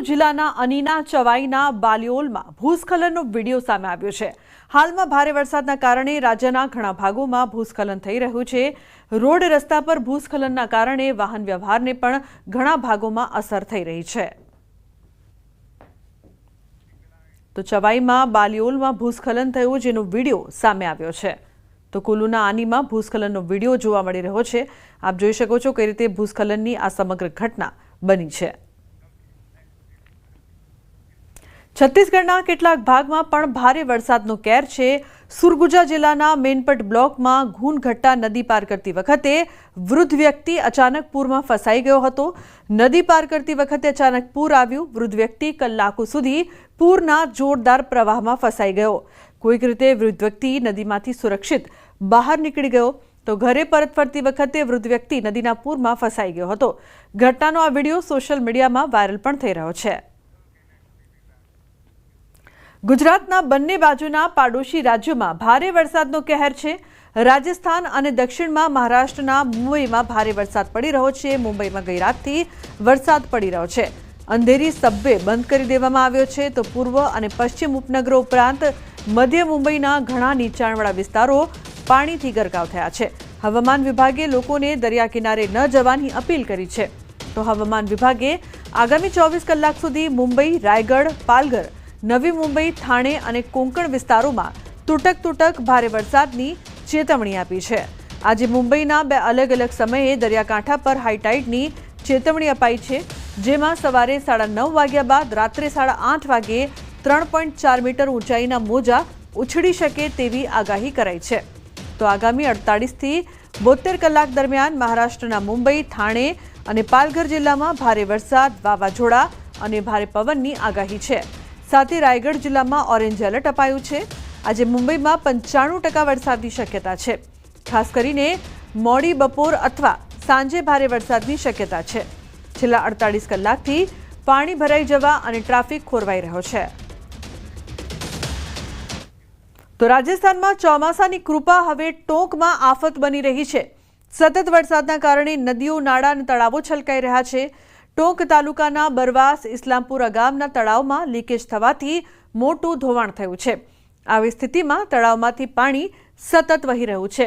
જિલ્લાના અનીના ચવાઈના બાલિયોલમાં ભૂસ્ખલનનો વિડીયો સામે આવ્યો છે। હાલમાં ભારે વરસાદના કારણે રાજ્યના ઘણા ભાગોમાં ભૂસ્ખલન થઈ રહ્યું છે। રોડ રસ્તા પર ભૂસ્ખલનના કારણે વાહન વ્યવહારને પણ ઘણા ભાગોમાં અસર થઈ રહી છે। તો ચવાઈમાં બાલિયોલમાં ભૂસ્ખલન થયું જેનો વિડીયો સામે આવ્યો છે। તો કુલુના આનીમાં ભૂસ્ખલનનો વિડીયો જોવા મળી રહ્યો છે। આપ જોઈ શકો છો કઈ રીતે ભૂસ્ખલનની આ સમગ્ર ઘટના બની છે। છત્તીસગઢના કેટલાક ભાગમાં પણ ભારે વરસાદનો કેર છે। સુરગુજા જિલ્લાના મેનપટ બ્લોકમાં ઘૂનઘટ્ટા નદી પાર કરતી વખતે વૃદ્ધ વ્યક્તિ અચાનક પૂરમાં ફસાઈ ગયો હતો। નદી પાર કરતી વખતે અચાનક પૂર આવ્યું। વૃદ્ધ વ્યક્તિ કલાકો સુધી પૂરના જોરદાર પ્રવાહમાં ફસાઈ ગયો। કોઈક રીતે વૃદ્ધ વ્યક્તિ નદીમાંથી સુરક્ષિત બહાર નીકળી ગયો। તો ઘરે પરત ફરતી વખતે વૃદ્ધ વ્યક્તિ નદીના પૂરમાં ફસાઈ ગયો હતો। ઘટનાનો આ વિડીયો સોશિયલ મીડિયામાં વાયરલ પણ થઈ રહ્યો છે। ગુજરાતના બંને બાજુના પાડોશી રાજ્યોમાં ભારે વરસાદનો કહેર છે। રાજસ્થાન અને દક્ષિણમાં મહારાષ્ટ્રના મુંબઈમાં ભારે વરસાદ પડી રહ્યો છે। મુંબઈમાં ગઈ રાતથી વરસાદ પડી રહ્યો છે। અંધેરી સબવે બંધ કરી દેવામાં આવ્યો છે। તો પૂર્વ અને પશ્ચિમ ઉપનગરો ઉપરાંત મધ્ય મુંબઈના ઘણા નીચાણવાળા વિસ્તારો પાણીથી ગરકાવ થયા છે। હવામાન વિભાગે લોકોને દરિયા કિનારે ન જવાની અપીલ કરી છે। તો હવામાન વિભાગે આગામી 24 કલાક સુધી મુંબઈ, રાયગઢ, પાલઘર, નવી મુંબઈ, થાણે અને કોંકણ વિસ્તારોમાં તૂટક ભારે વરસાદની ચેતવણી આપી છે। આજે મુંબઈના બે અલગ અલગ સમયે દરિયાકાંઠા પર હાઈટાઈડની ચેતવણી અપાઈ છે। જેમાં સવારે 9:30 વાગ્યા બાદ રાત્રે 8:30 વાગ્યે 3.4 મીટર ઊંચાઈના મોજા ઉછળી શકે તેવી આગાહી કરાઈ છે। તો આગામી 48 થી 72 કલાક દરમિયાન મહારાષ્ટ્રના મુંબઈ, થાણે અને પાલઘર જિલ્લામાં ભારે વરસાદ, વાવાઝોડા અને ભારે પવનની આગાહી છે। સાથે રાયગઢ જિલ્લામાં ઓરેન્જ એલર્ટ અપાયું છે। આજે મુંબઈમાં 95% વરસાદની શક્યતા છે। ખાસ કરીને મોડી બપોર અથવા સાંજે ભારે વરસાદની શક્યતા છે। છેલ્લા 48 કલાકથી પાણી ભરાઈ જવા અને ટ્રાફિક ખોરવાઈ રહ્યો છે। તો રાજસ્થાનમાં ચોમાસાની કૃપા હવે ટોંકમાં આફત બની રહી છે। સતત વરસાદના કારણે નદીઓ, નાળા અને તળાવો છલકાઈ રહ્યા છે। ટોંક તાલુકાના બરવાસ ઇસ્લામપુરા ગામના તળાવમાં લીકેજ થવાથી મોટું ધોવાણ થયું છે। આવી સ્થિતિમાં તળાવમાંથી પાણી સતત વહી રહ્યું છે।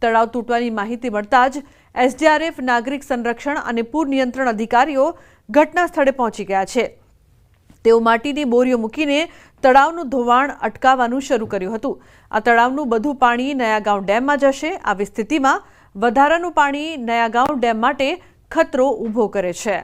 તળાવ તૂટવાની માહિતી મળતા જ એસડીઆરએફ, નાગરિક સંરક્ષણ અને પૂર નિયંત્રણ અધિકારીઓ ઘટના સ્થળે પહોંચી ગયા છે। તેઓ માટીની બોરીઓ મૂકીને તળાવનું ધોવાણ અટકાવવાનું શરૂ કર્યું હતું। આ તળાવનું બધું પાણી નયાગાંવ ડેમમાં જશે। આવી સ્થિતિમાં વધારાનું પાણી નયાગાંવ ડેમ માટે ખતરો ઊભો કરે છે।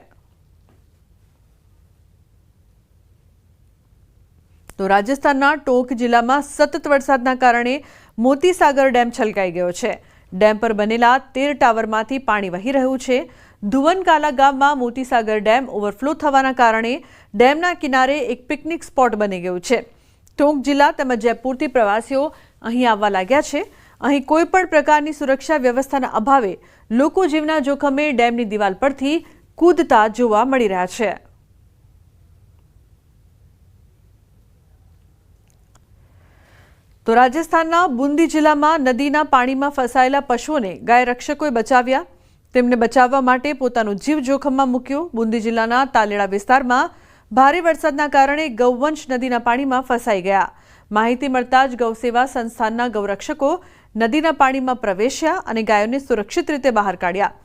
તો રાજસ્થાનના ટોંક જિલ્લામાં સતત વરસાદના કારણે મોતીસાગર ડેમ છલકાઈ ગયો છે। ડેમ પર બનેલા 13 ટાવરમાંથી પાણી વહી રહ્યું છે। ધુવનકાલા ગામમાં મોતીસાગર ડેમ ઓવરફ્લો થવાના કારણે ડેમના કિનારે એક પિકનિક સ્પોટ બની ગયું છે। ટોંક જિલ્લા તેમજ જયપુરથી પ્રવાસીઓ અહીં આવવા લાગ્યા છે। અહીં કોઈપણ પ્રકારની સુરક્ષા વ્યવસ્થાના અભાવે લોકો જીવના જોખમે ડેમની દિવાલ પરથી કૂદતા જોવા મળી રહ્યા છે। તો રાજસ્થાનના બુંદી જિલ્લામાં નદીના પાણીમાં ફસાયેલા પશુઓને ગાય રક્ષકોએ બચાવ્યા। તેમને બચાવવા માટે પોતાનો જીવ જોખમમાં મૂક્યો। બુંદી જિલ્લાના તાલેડા વિસ્તારમાં ભારે વરસાદના કારણે ગૌવંશ નદીના પાણીમાં ફસાઈ ગયા। માહિતી મળતા જ ગૌસેવા સંસ્થાનના ગૌરક્ષકો નદીના પાણીમાં પ્રવેશ્યા અને ગાયોને સુરક્ષિત રીતે બહાર કાઢ્યા।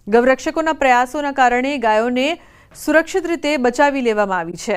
ગૌરક્ષકોના પ્રયાસોના કારણે ગાયોને સુરક્ષિત રીતે બચાવી લેવામાં આવી છે।